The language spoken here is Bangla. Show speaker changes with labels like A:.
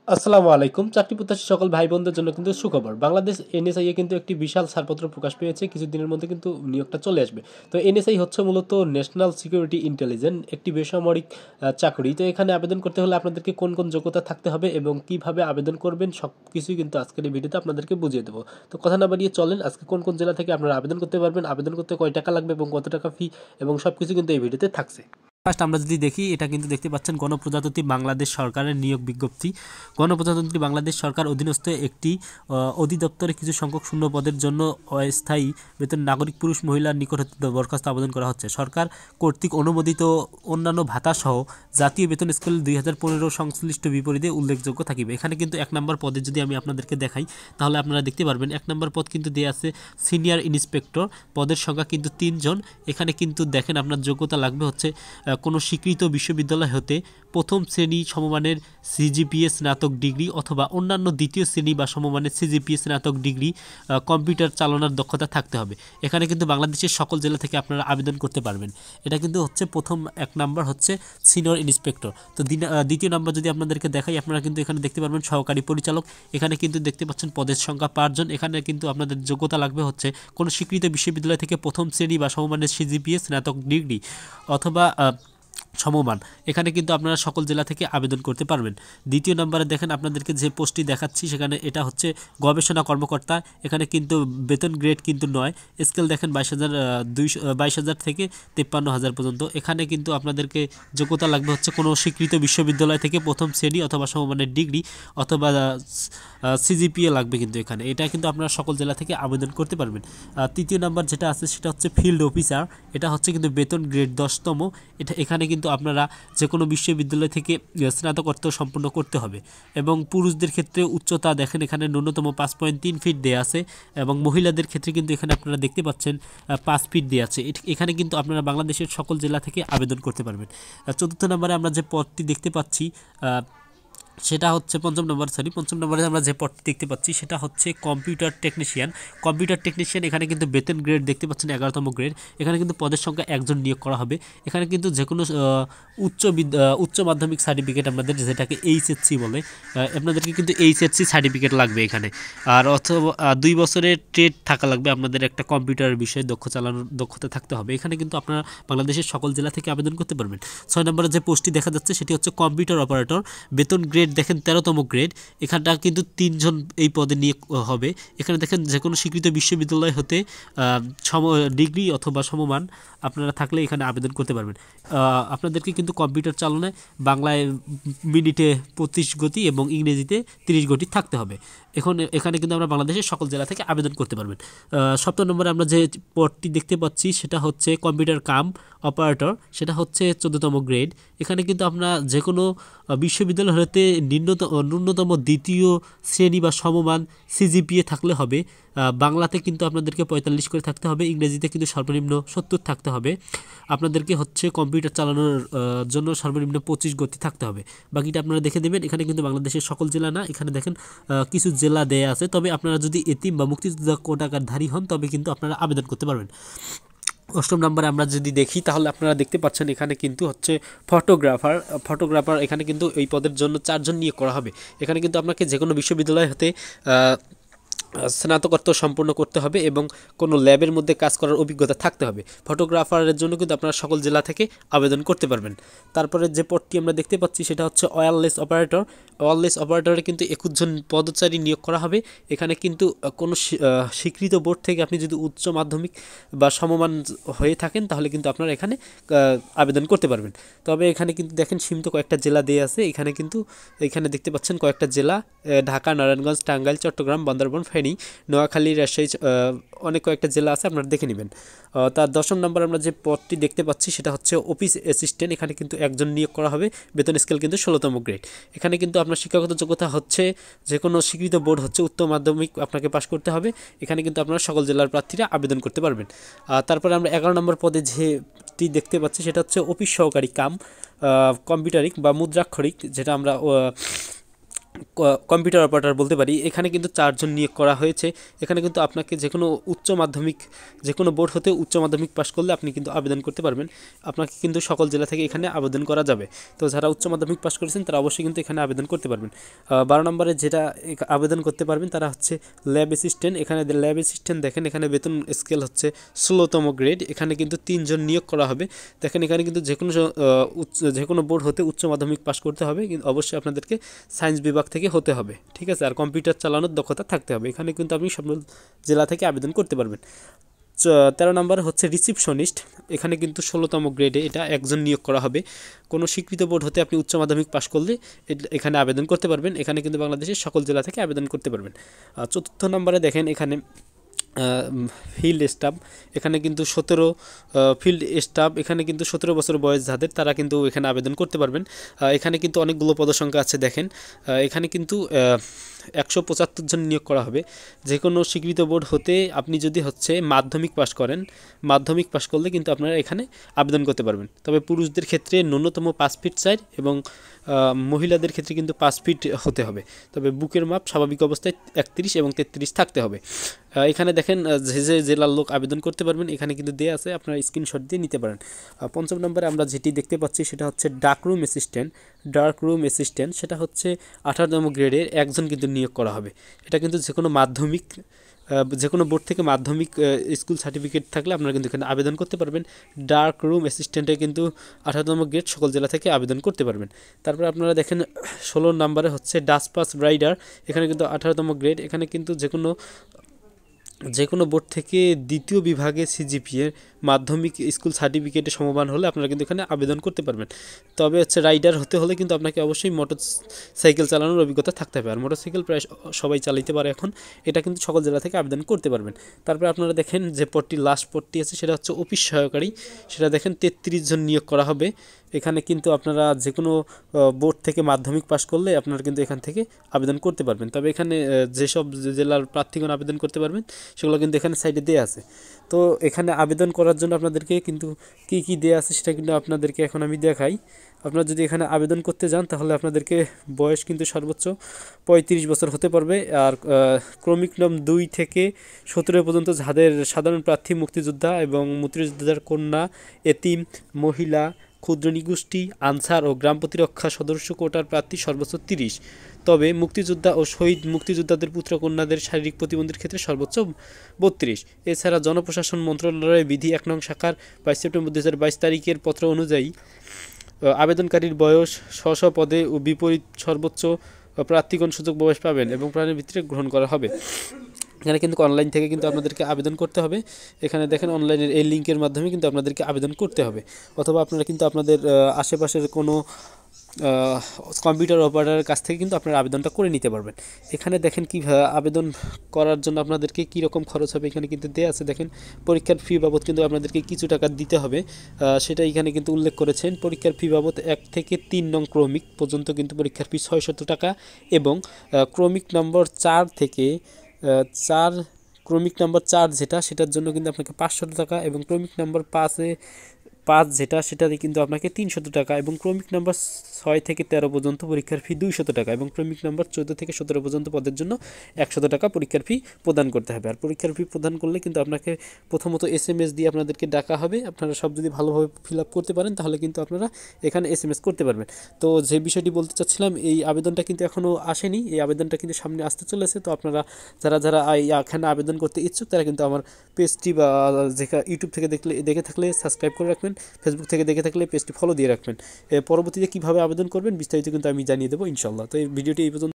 A: আসসালামু আলাইকুম। চাকরি প্রত্যাশী সকল ভাই বোনদের জন্য কিন্তু সুখবর। বাংলাদেশ এনএসআই কিন্তু একটি বিশাল ছাড়পত্র প্রকাশ পেয়েছে। কিছুদিনের মধ্যে কিন্তু নিয়োগটা চলে আসবে। তো এনএসআই হচ্ছে মূলত ন্যাশনাল সিকিউরিটি ইন্টেলিজেন্স, একটি বেসামরিক চাকরি। তো এখানে আবেদন করতে হলে আপনাদেরকে কোন কোন যোগ্যতা থাকতে হবে এবং কিভাবে আবেদন করবেন সবকিছুই কিন্তু আজকের এই ভিডিওতে আপনাদেরকে বুঝিয়ে দেবো। তো কথা না বাড়িয়ে চলেন আজকে কোন কোন জেলা থেকে আপনারা আবেদন করতে পারবেন, আবেদন করতে কয় টাকা লাগবে এবং কত টাকা ফি এবং সবকিছু কিন্তু এই ভিডিওতে থাকছে। ফার্স্ট আমরা যদি দেখি, এটা কিন্তু দেখতে পাচ্ছেন গণপ্রজাতন্ত্রী বাংলাদেশ সরকারের নিয়োগ বিজ্ঞপ্তি। গণপ্রজাতন্ত্রী বাংলাদেশ সরকার অধীনস্থ একটি অধিদপ্তরে কিছু সংখ্যক শূন্য পদের জন্য অস্থায়ী বেতন নাগরিক পুরুষ মহিলার নিকট হতে দরখাস্ত আবেদন করা হচ্ছে। সরকার কর্তৃক অনুমোদিত অন্যান্য ভাতা সহ জাতীয় বেতন স্কেল 2015 সংশ্লিষ্ট বিপরীতে উল্লেখযোগ্য থাকিবে। এখানে কিন্তু 1 নম্বর পদে যদি আমি আপনাদেরকে দেখাই তাহলে আপনারা দেখতে পারবেন 1 নম্বর পদ কিন্তু দেওয়া আছে সিনিয়র ইন্সপেক্টর। পদের সংখ্যা কিন্তু 3 জন। এখানে কিন্তু দেখেন আপনার যোগ্যতা লাগবে হচ্ছে কোনো স্বীকৃত বিশ্ববিদ্যালয় হতে প্রথম শ্রেণী সমমানের সিজিপিএ স্নাতক ডিগ্রি অথবা অন্যান্য দ্বিতীয় শ্রেণী বা সমমানের সিজিপিএ স্নাতক ডিগ্রি, কম্পিউটার চালানোর দক্ষতা থাকতে হবে। এখানে কিন্তু বাংলাদেশের সকল জেলা থেকে আপনারা আবেদন করতে পারবেন। এটা কিন্তু হচ্ছে প্রথম 1 নাম্বার হচ্ছে সিনিয়র ইন্সপেক্টর। তো দ্বিতীয় নাম্বার যদি আপনাদেরকে দেখাই, আপনারা কিন্তু এখানে দেখতে পারবেন সহকারী পরিচালক। এখানে কিন্তু দেখতে পাচ্ছেন পদের সংখ্যা 5 জন। এখানে কিন্তু আপনাদের যোগ্যতা লাগবে হচ্ছে কোনো স্বীকৃত বিশ্ববিদ্যালয় থেকে প্রথম শ্রেণী বা সমমানের সিজিপিএ স্নাতক ডিগ্রি অথবা সমমান। এখানে কিন্তু আপনারা সকল জেলা থেকে আবেদন করতে পারবেন। দ্বিতীয় নম্বরে দেখেন আপনাদেরকে যে পোস্টটি দেখাচ্ছি সেখানে এটা হচ্ছে গবেষণা কর্মকর্তা। এখানে কিন্তু বেতন গ্রেড কিন্তু 9, স্কেল দেখেন 22,000 থেকে 53,000 পর্যন্ত। এখানে কিন্তু আপনাদেরকে যোগ্যতা লাগবে হচ্ছে কোনো স্বীকৃত বিশ্ববিদ্যালয় থেকে প্রথম শ্রেণী অথবা সমমানের ডিগ্রি অথবা সিজিপিএ লাগবে কিন্তু এখানে। এটা কিন্তু আপনারা সকল জেলা থেকে আবেদন করতে পারবেন। তৃতীয় নাম্বার যেটা আছে সেটা হচ্ছে ফিল্ড অফিসার। এটা হচ্ছে কিন্তু বেতন গ্রেড 10তম। এখানে কিন্তু আপনারা যে কোনো বিশ্ববিদ্যালয় থেকে স্নাতকোত্তর সম্পন্ন করতে হবে এবং পুরুষদের ক্ষেত্রে উচ্চতা দেখেন এখানে ন্যূনতম 5.3 ফিট দেয়া আছে এবং মহিলাদের ক্ষেত্রে কিন্তু এখানে আপনারা দেখতে পাচ্ছেন 5 ফিট দেয়া আছে। এখানে কিন্তু আপনারা বাংলাদেশের সকল জেলা থেকে আবেদন করতে পারবেন। চতুর্থ নম্বরে আমরা যে পদটি দেখতে পাচ্ছি সেটা হচ্ছে পঞ্চম নম্বরে আমরা যে পদটি দেখতে পাচ্ছি সেটা হচ্ছে কম্পিউটার টেকনিশিয়ান। এখানে কিন্তু বেতন গ্রেড দেখতে পাচ্ছেন 11তম গ্রেড। এখানে কিন্তু পদের সংখ্যা 1 জন নিয়োগ করা হবে। এখানে কিন্তু যে কোনো উচ্চ মাধ্যমিক সার্টিফিকেট আমাদের যেটাকে এইচএসসি বলে, আপনাদেরকে কিন্তু এইচএসসি সার্টিফিকেট লাগবে এখানে। আর অথবা 2 বছরের ট্রেড থাকা লাগবে, আপনাদের একটা কম্পিউটারের বিষয়ে দক্ষতা থাকতে হবে। এখানে কিন্তু আপনারা বাংলাদেশের সকল জেলা থেকে আবেদন করতে পারবেন। 6 নম্বরে যে পোস্টটি দেখা যাচ্ছে সেটি হচ্ছে কম্পিউটার অপারেটর। বেতন গ্রেড দেখেন 13তম গ্রেড। এখানটা কিন্তু 3 জন এই পদে নিয়োগ হবে। এখানে দেখেন যে কোনো স্বীকৃত বিশ্ববিদ্যালয় হতে ডিগ্রি অথবা সমমান আপনারা থাকলে এখানে আবেদন করতে পারবেন। আপনাদেরকে কিন্তু কম্পিউটার চালনায় বাংলায় মিনিটে 25 গতি এবং ইংরেজিতে 30 গতি থাকতে হবে। এখানে কিন্তু আমরা বাংলাদেশের সকল জেলা থেকে আবেদন করতে পারবেন। 7 নম্বরে আমরা যে পদটি দেখতে পাচ্ছি সেটা হচ্ছে কম্পিউটার কাম অপারেটর। সেটা হচ্ছে 14তম গ্রেড। এখানে কিন্তু আমরা যে কোনো বিশ্ববিদ্যালয় হতে ন্যূনতম দ্বিতীয় শ্রেণী বা সমমান সিজিপিএ থাকলে হবে। বাংলাতে কিন্তু আপনাদেরকে 45 করে থাকতে হবে, ইংরেজিতে কিন্তু সর্বনিম্ন 70 থাকতে হবে। আপনাদেরকে হচ্ছে কম্পিউটার চালানোর জন্য সর্বনিম্ন 25 গতি থাকতে হবে। বাকিটা আপনারা দেখে দেবেন। এখানে কিন্তু বাংলাদেশের সকল জেলা না, এখানে দেখেন কিছু জেলা দেয়া আছে। তবে আপনারা যদি এতিম বা মুক্তিযোদ্ধা কোটাকার ধারী হন তবে কিন্তু আপনারা আবেদন করতে পারবেন। 8 নম্বরে আমরা যদি দেখি তাহলে আপনারা দেখতে পাচ্ছেন এখানে কিন্তু হচ্ছে ফটোগ্রাফার। এখানে কিন্তু এই পদের জন্য 4 জন নিয়োগ করা হবে। এখানে কিন্তু আপনাকে যে কোনো বিশ্ববিদ্যালয় হতে স্নাতকোত্তর সম্পন্ন করতে হবে এবং কোনো ল্যাবের মধ্যে কাজ করার অভিজ্ঞতা থাকতে হবে। ফটোগ্রাফারের জন্য কিন্তু আপনারা সকল জেলা থেকে আবেদন করতে পারবেন। তারপরে যে পদটি আমরা দেখতে পাচ্ছি সেটা হচ্ছে ওয়্যারলেস অপারেটরে কিন্তু 21 জন পদচারী নিয়োগ করা হবে। এখানে কিন্তু কোনো স্বীকৃত বোর্ড থেকে আপনি যদি উচ্চ মাধ্যমিক বা সমমান হয়ে থাকেন তাহলে কিন্তু আপনারা এখানে আবেদন করতে পারবেন। তবে এখানে কিন্তু দেখেন সীমিত কয়েকটা জেলা দেয়া আছে। এখানে দেখতে পাচ্ছেন কয়েকটা জেলা ঢাকা, নারায়ণগঞ্জ, টাঙ্গাইল, চট্টগ্রাম, বান্দরবান, ফেনী, নোয়াখালী, রাজশাহী, অনেক কয়েকটা জেলা আছে, আপনারা দেখে নেবেন। তার 10 নম্বর আমরা যে পদটি দেখতে পাচ্ছি সেটা হচ্ছে অফিস অ্যাসিস্ট্যান্ট। এখানে কিন্তু 1 জন নিয়োগ করা হবে। বেতন স্কেল কিন্তু 16তম গ্রেড। এখানে কিন্তু আপনার শিক্ষাগত যোগ্যতা হচ্ছে যে কোনো স্বীকৃত বোর্ড হচ্ছে উচ্চ মাধ্যমিক আপনাকে পাশ করতে হবে। এখানে কিন্তু আপনারা সকল জেলার প্রার্থীরা আবেদন করতে পারবেন। তারপরে আমরা 11 নম্বর পদে যেটি দেখতে পাচ্ছি সেটা হচ্ছে অফিস সহকারী কাম কম্পিউটারিক বা মুদ্রাক্ষরিক, যেটা আমরা কম্পিউটার অপারেটর বলতে পারি। এখানে কিন্তু 4 জন নিয়োগ করা হয়েছে। এখানে কিন্তু আপনাকে যে কোনো উচ্চ মাধ্যমিক, যে কোনো বোর্ড হতে উচ্চ মাধ্যমিক পাশ করলে আপনি কিন্তু আবেদন করতে পারবেন। আপনাকে কিন্তু সকল জেলা থেকে এখানে আবেদন করা যাবে। তো যারা উচ্চ মাধ্যমিক পাশ করেছেন তারা অবশ্যই কিন্তু এখানে আবেদন করতে পারবেন। 12 নম্বরে যেটা আবেদন করতে পারবেন তারা হচ্ছে ল্যাব অ্যাসিস্ট্যান্ট। এখানে ল্যাব অ্যাসিস্ট্যান্ট দেখেন, এখানে বেতন স্কেল হচ্ছে 16তম গ্রেড। এখানে কিন্তু 3 জন নিয়োগ করা হবে। দেখেন এখানে কিন্তু যে কোনো বোর্ড হতে উচ্চ মাধ্যমিক পাশ করতে হবে, কিন্তু অবশ্যই আপনাদেরকে সায়েন্স বিভাগ থেকে হতে হবে, ঠিক আছে। আর কম্পিউটার চালানোর দক্ষতা থাকতে হবে। এখানে কিন্তু আপনি সব জেলা থেকে আবেদন করতে পারবেন। 13 নম্বর হচ্ছে রিসিপশনিস্ট। এখানে কিন্তু 16তম গ্রেডে এটা একজন নিয়োগ করা হবে। কোনো স্বীকৃত বোর্ড হতে আপনি উচ্চ মাধ্যমিক পাশ করলে এখানে আবেদন করতে পারবেন। এখানে কিন্তু বাংলাদেশের সকল জেলা থেকে আবেদন করতে পারবেন। 4র্থ নম্বরে দেখেন এখানে ফিল্ড স্টাফ। এখানে কিন্তু 17 ফিল্ড স্টাফ। এখানে কিন্তু 17 বছর বয়স যাদের, তারা কিন্তু এখানে আবেদন করতে পারবেন। এখানে কিন্তু অনেকগুলো পদসংখ্যা আছে দেখেন। এখানে কিন্তু 175 জন নিয়োগ করা হবে। যে কোনো স্বীকৃত বোর্ড হতে আপনি যদি হচ্ছে মাধ্যমিক পাশ করেন, মাধ্যমিক পাশ করলে কিন্তু আপনারা এখানে আবেদন করতে পারবেন। তবে পুরুষদের ক্ষেত্রে ন্যূনতম 5 ফিট 4 এবং মহিলাদের ক্ষেত্রে কিন্তু 5 ফিট হতে হবে। তবে বুকের মাপ স্বাভাবিক অবস্থায় 31 এবং 33 থাকতে হবে। এখানে দেখেন যে জেলার লোক আবেদন করতে পারবেন, এখানে কিন্তু দেয়া আছে, আপনারা স্ক্রিনশট দিয়ে নিতে পারেন। 5ম নম্বরে আমরা যেটি দেখতে পাচ্ছি সেটা হচ্ছে ডার্ক রুম অ্যাসিস্ট্যান্ট। সেটা হচ্ছে 18তম গ্রেডের একজন কিন্তু নিয়োগ করা হবে। এটা কিন্তু যে কোনো মাধ্যমিক, যে কোনো বোর্ড থেকে মাধ্যমিক স্কুল সার্টিফিকেট থাকলে আপনারা কিন্তু এখানে আবেদন করতে পারবেন। ডার্ক রুম অ্যাসিস্ট্যান্টে কিন্তু 18তম গ্রেড সকল জেলা থেকে আবেদন করতে পারবেন। তারপরে আপনারা দেখেন 16 নম্বরে হচ্ছে ডাসপাস রাইডার। এখানে কিন্তু 18তম গ্রেড। এখানে কিন্তু যে কোনো বোর্ড থেকে দ্বিতীয় বিভাগে সিজিপিএ মাধ্যমিক স্কুল সার্টিফিকেটে সমমান হলে আপনারা কিন্তু এখানে আবেদন করতে পারবেন। তবে হচ্ছে রাইডার হতে হলে কিন্তু আপনাকে অবশ্যই মোটর সাইকেল চালানোর অভিজ্ঞতা থাকতে হবে। আর মোটর সাইকেল প্রায় সবাই চালাতে পারে এখন। এটা কিন্তু সকল জেলা থেকে আবেদন করতে পারবেন। তারপরে আপনারা দেখেন যে লাস্ট পদটি আছে সেটা হচ্ছে অফিস সহকারী। সেটা দেখেন 33 জন নিয়োগ করা হবে। এখানে কিন্তু আপনারা যে কোনো বোর্ড থেকে মাধ্যমিক পাশ করলে আপনারা কিন্তু এখান থেকে আবেদন করতে পারবেন। তবে এখানে যেসব জেলার প্রার্থীগণ আবেদন করতে পারবেন সেগুলো কিন্তু এখানে সাইডে দেওয়া আছে। তো এখানে আবেদন করার জন্য আপনাদেরকে কিন্তু কী দেওয়া আছে সেটা কিন্তু আপনাদেরকে এখন আমি দেখাই। আপনারা যদি এখানে আবেদন করতে যান তাহলে আপনাদেরকে বয়স কিন্তু সর্বোচ্চ 35 বছর হতে পারবে। আর ক্রমিক নাম 2 থেকে 17 পর্যন্ত যাদের সাধারণ প্রার্থী মুক্তিযোদ্ধা এবং মুক্তিযোদ্ধার কন্যা, এতিম, মহিলা, ক্ষুদ্র নিগোষ্ঠী, আনসার ও গ্রাম প্রতিরক্ষা সদস্য কোটার প্রার্থী সর্বোচ্চ 30। তবে মুক্তিযোদ্ধা ও শহীদ মুক্তিযোদ্ধাদের পুত্র কন্যাদের শারীরিক প্রতিবন্ধীর ক্ষেত্রে সর্বোচ্চ 32। এছাড়া জনপ্রশাসন মন্ত্রণালয়ের বিধি 1 নং শাখার 22 সেপ্টেম্বর 2022 তারিখের পত্র অনুযায়ী আবেদনকারীর বয়স স্ব পদে ও বিপরীত সর্বোচ্চ প্রার্থীগণ সুযোগ বয়স পাবেন এবং প্রাণের ভিত্তিতে গ্রহণ করা হবে। এখানে কিন্তু অনলাইন থেকে কিন্তু আপনাদেরকে আবেদন করতে হবে। এখানে দেখেন অনলাইনের এই লিঙ্কের মাধ্যমে কিন্তু আপনাদেরকে আবেদন করতে হবে, অথবা আপনারা কিন্তু আপনাদের আশেপাশের কোনো কম্পিউটার অপারেটরের কাছ থেকে কিন্তু আপনারা আবেদনটা করে নিতে পারবেন। এখানে দেখেন কীভাবে আবেদন করার জন্য আপনাদেরকে কী রকম খরচ হবে এখানে কিন্তু দেওয়া আছে। দেখেন পরীক্ষার ফি বাবদ কিন্তু আপনাদেরকে কিছু টাকা দিতে হবে, সেটা এখানে কিন্তু উল্লেখ করেছেন। পরীক্ষার ফি বাবদ 1 থেকে 3 নং ক্রমিক পর্যন্ত কিন্তু পরীক্ষার ফি 600 টাকা এবং ক্রমিক নম্বর 4 থেকে 4 ক্রমিক নাম্বার 4 যেটা সেটার জন্য কিন্তু আপনাকে 500 টাকা এবং ক্রমিক নাম্বার 5 যেটা সেটাতে কিন্তু আপনাকে 300 টাকা এবং ক্রমিক নাম্বার 6 থেকে 13 পর্যন্ত পরীক্ষার ফি 200 টাকা এবং ক্রমিক নাম্বার 14 থেকে 17 পর্যন্ত পদের জন্য 100 টাকা পরীক্ষার ফি প্রদান করতে হবে। আর পরীক্ষার ফি প্রদান করলে কিন্তু আপনাকে প্রথমত SMS দিয়ে আপনাদেরকে ডাকা হবে। আপনারা সব যদি ভালোভাবে ফিল আপ করতে পারেন তাহলে কিন্তু আপনারা এখানে SMS করতে পারবেন। তো যে বিষয়টি বলতে চাচ্ছিলাম, এই আবেদনটা কিন্তু এখনও আসেনি, এই আবেদনটা কিন্তু সামনে আসতে চলেছে। তো আপনারা যারা এখানে আবেদন করতে ইচ্ছুক তারা কিন্তু আমার পেজটি বা ইউটিউব থেকে দেখে থাকলে সাবস্ক্রাইব করে রাখবেন, ফেসবুক থেকে দেখে থাকলে পেজটি ফলো দিয়ে রাখবেন। পরবর্তীতে কীভাবে আবেদন করবেন বিস্তারিত কিন্তু আমি জানিয়ে দেবো ইনশাল্লাহ। তো এই ভিডিওটি এই পর্যন্ত।